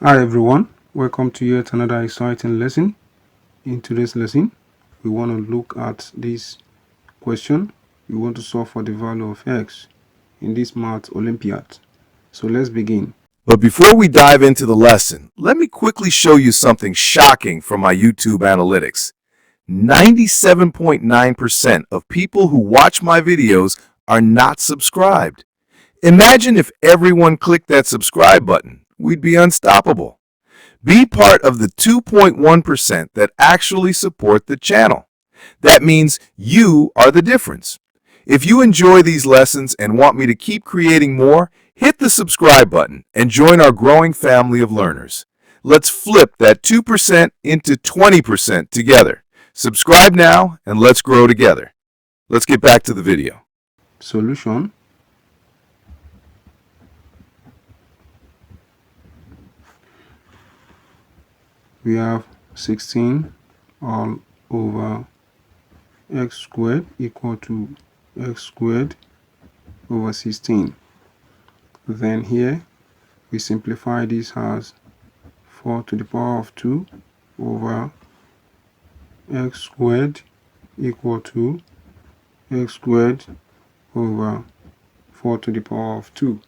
Hi everyone, welcome to yet another exciting lesson. In today's lesson, we want to look at this question. We want to solve for the value of x in this Math Olympiad. So let's begin. But before we dive into the lesson, let me quickly show you something shocking from my YouTube analytics. 97.9% of people who watch my videos are not subscribed. Imagine if everyone clicked that subscribe button. We'd be unstoppable. Be part of the 2.1% that actually support the channel. That means you are the difference. If you enjoy these lessons and want me to keep creating more, hit the subscribe button and join our growing family of learners. Let's flip that 2% into 20% together. Subscribe now and let's grow together. Let's get back to the video. Solution. We have 16 all over x squared equal to x squared over 16. Then here we simplify this as 4 to the power of 2 over x squared equal to x squared over 4 to the power of 2.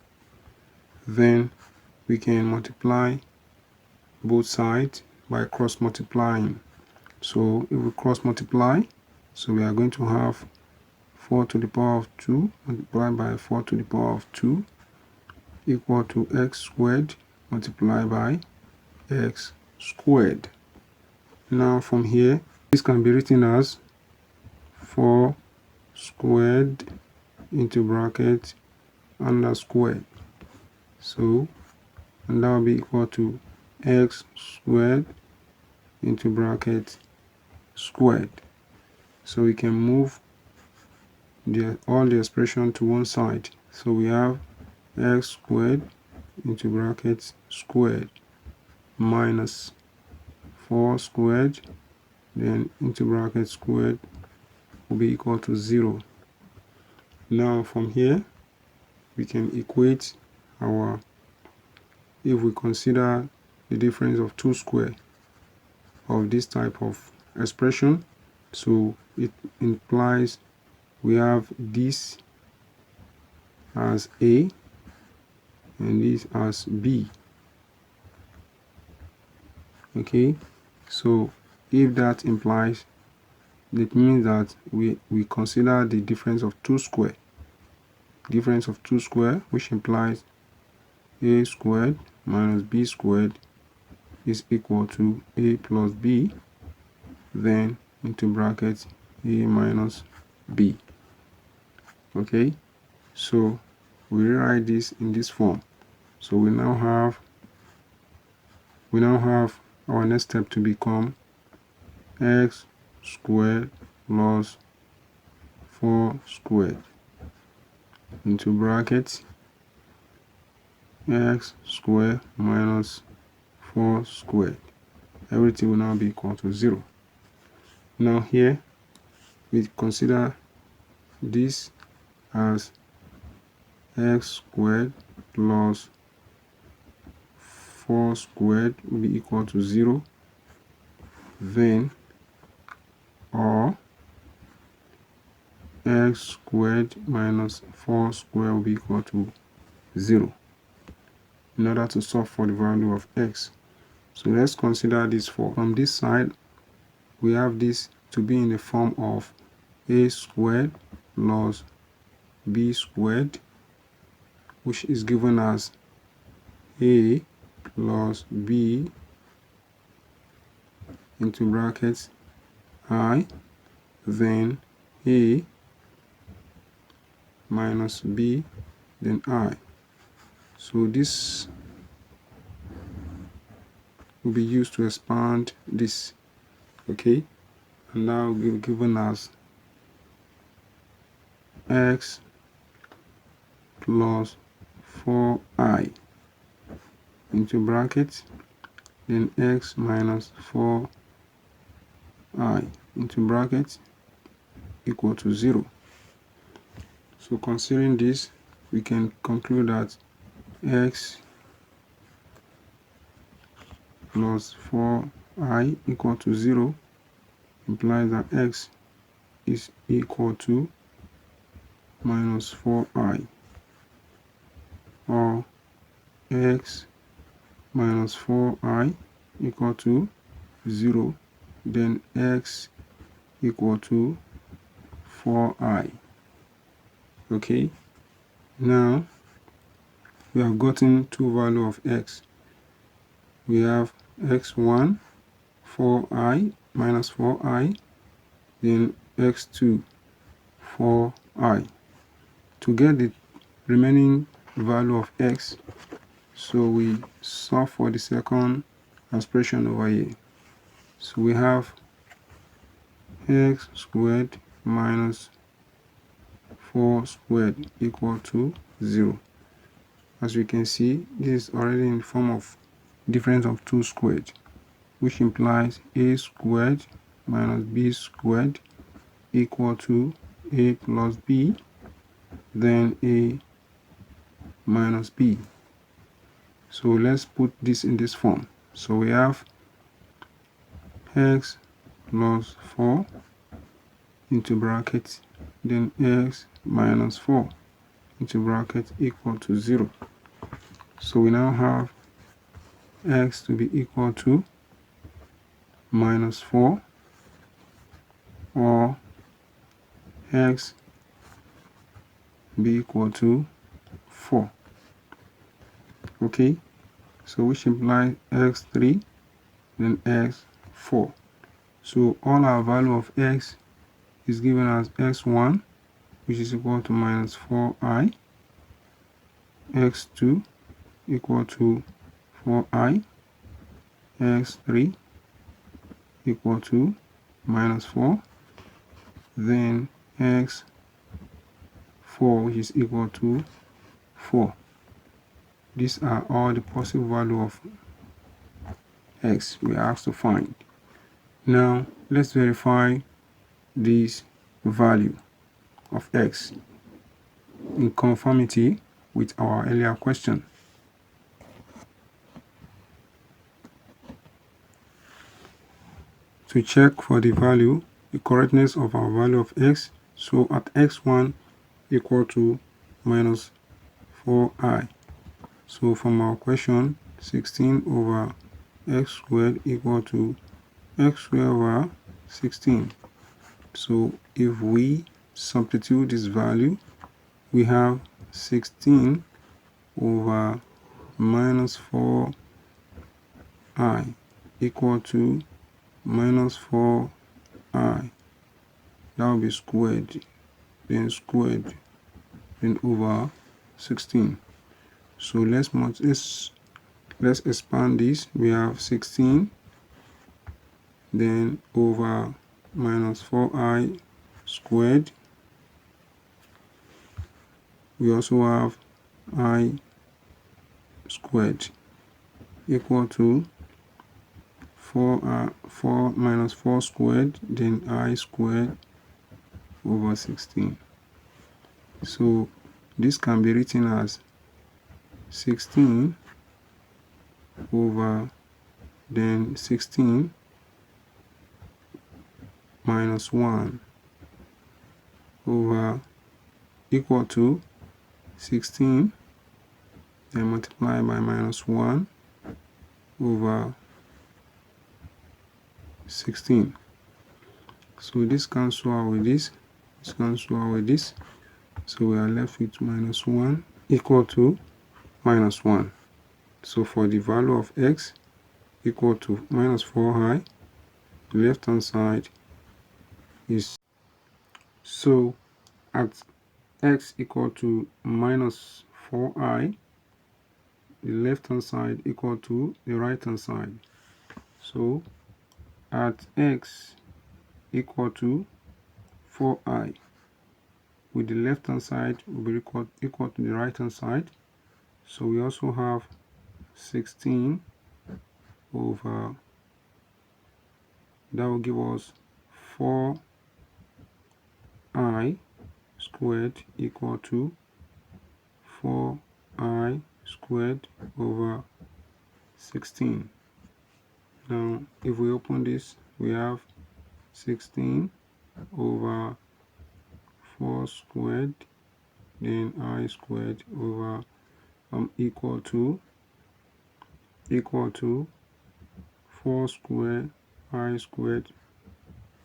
Then we can multiply both sides by cross multiplying. So if we cross multiply, so we are going to have 4 to the power of 2 multiplied by 4 to the power of 2 equal to x squared multiplied by x squared. Now from here, this can be written as 4 squared into bracket under squared. So, and that will be equal to x squared into bracket squared. So we can move all the expression to one side. So we have x squared into bracket squared minus 4 squared then into bracket squared will be equal to 0. Now from here we can equate our, if we consider the difference of 2 square of this type of expression, so it implies we have this as a and this as b. Okay, so if that implies, that means that we consider the difference of 2 square, which implies a squared minus b squared is equal to a plus b, then into brackets a minus b. Okay, so we rewrite this in this form. So we now have our next step to become x squared plus 4 squared into brackets x squared minus 4 squared. Everything will now be equal to 0. Now here we consider this as x squared plus 4 squared will be equal to 0, then or x squared minus 4 squared will be equal to 0 in order to solve for the value of x. So let's consider this for, from this side we have this to be in the form of a squared plus b squared, which is given as a plus b into brackets I, then a minus b, then I. So this will be used to expand this. Okay, and now we're given as x plus 4i into brackets, then x minus 4i into brackets equal to 0. So considering this, we can conclude that x plus 4i equal to 0 implies that x is equal to minus 4i, or x minus 4i equal to 0, then x equal to 4i. Okay, now we have gotten two values of x. We have x1 4i minus 4i, then x2 4i. To get the remaining value of x, so we solve for the second expression over here. So we have x squared minus 4 squared equal to 0. As you can see, this is already in the form of difference of 2 squared, which implies a squared minus b squared equal to a plus b, then a minus b. So let's put this in this form. So we have x plus 4 into bracket, then x minus 4 into bracket equal to 0. So we now have x to be equal to minus 4, or x be equal to 4. Okay, so which implies x3, then x4. So all our value of x is given as x1, which is equal to minus 4i, x2 equal to 4i, x3 equal to minus 4, then x4, which is equal to 4. These are all the possible value of x we are asked to find. Now let's verify this value of x in conformity with our earlier question. To check for the correctness of our value of x, so at x1 equal to minus 4i. So from our question, 16 over x squared equal to x squared over 16. So if we substitute this value, we have 16 over minus 4i equal to minus 4i. That will be squared, then over 16. So let's expand this. We have 16, then over minus 4i squared. We also have I squared equal to 4 minus 4 squared, then I squared over 16. So this can be written as 16 over then 16 minus 1 over equal to 16 then multiply by minus 1 over 16. So this cancels out with this cancels out with this, so we are left with minus 1 equal to minus 1. So for the value of x equal to minus 4i, the left hand side is, so at x equal to minus 4i, the left hand side equal to the right hand side. So at x equal to 4i, with the left hand side will be equal to the right hand side. So we also have 16 over, that will give us 4i squared equal to 4i squared over 16. Now, if we open this, we have 16 over 4 squared, then I squared over equal to 4 squared I squared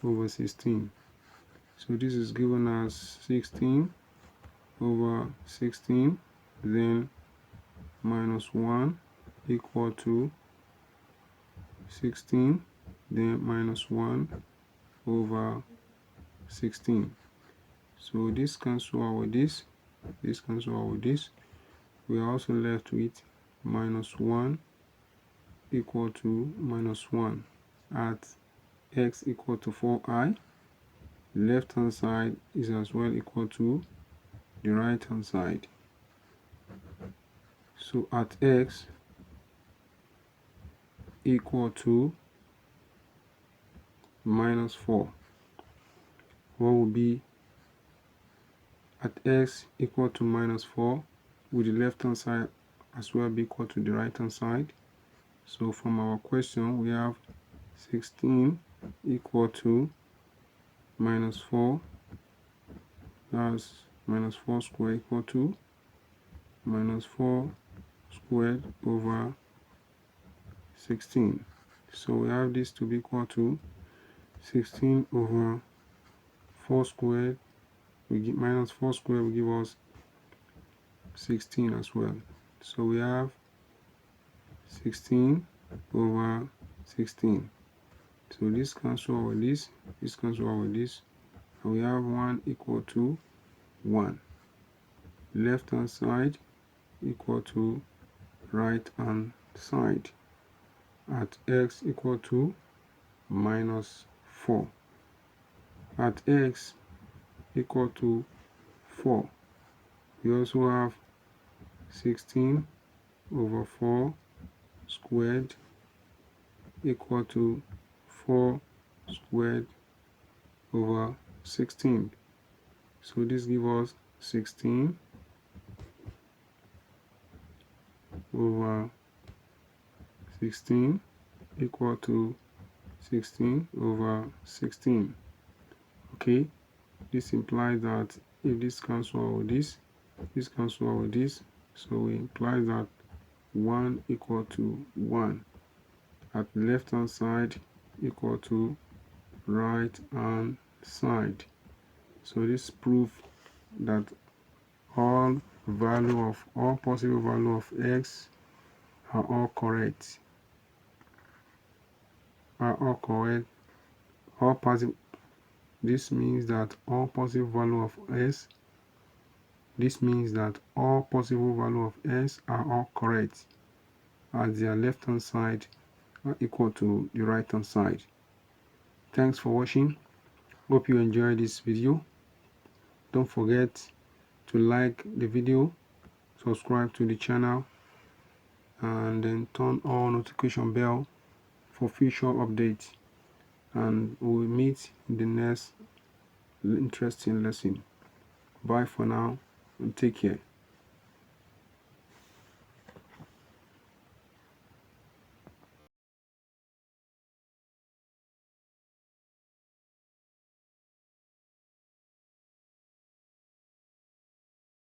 over 16. So this is given as 16 over 16, then minus 1 equal to 16, then minus 1 over 16. So this cancel out with this cancel out with this. We are also left with minus 1 equal to minus 1 at x equal to 4i. Left hand side is as well equal to the right hand side. So at x equal to minus 4, what will be at x equal to minus 4, with the left hand side as well be equal to the right hand side. So from our question, we have 16 equal to minus 4, that's minus 4 squared equal to minus 4 squared over 16. So we have this to be equal to 16 over 4 squared, we get minus 4 squared will give us 16 as well. So we have 16 over 16. So this cancel out with this cancel out with this, and we have 1 equal to 1. Left hand side equal to right hand side at x equal to minus 4. At x equal to 4, we also have 16 over 4 squared equal to 4 squared over 16. So this gives us 16 over 16 equal to 16 over 16. Okay, this implies that if this cancel out with this cancel out with this, so it implies that 1 equal to 1 at left hand side equal to right hand side. So this proves that all possible value of x are all correct. All possible. This means that all possible value of s. This means that all possible value of s are all correct, as their left hand side are equal to the right hand side. Thanks for watching. Hope you enjoyed this video. Don't forget to like the video, subscribe to the channel, and then turn on notification bell for future updates. And we'll meet in the next interesting lesson. Bye for now and take care.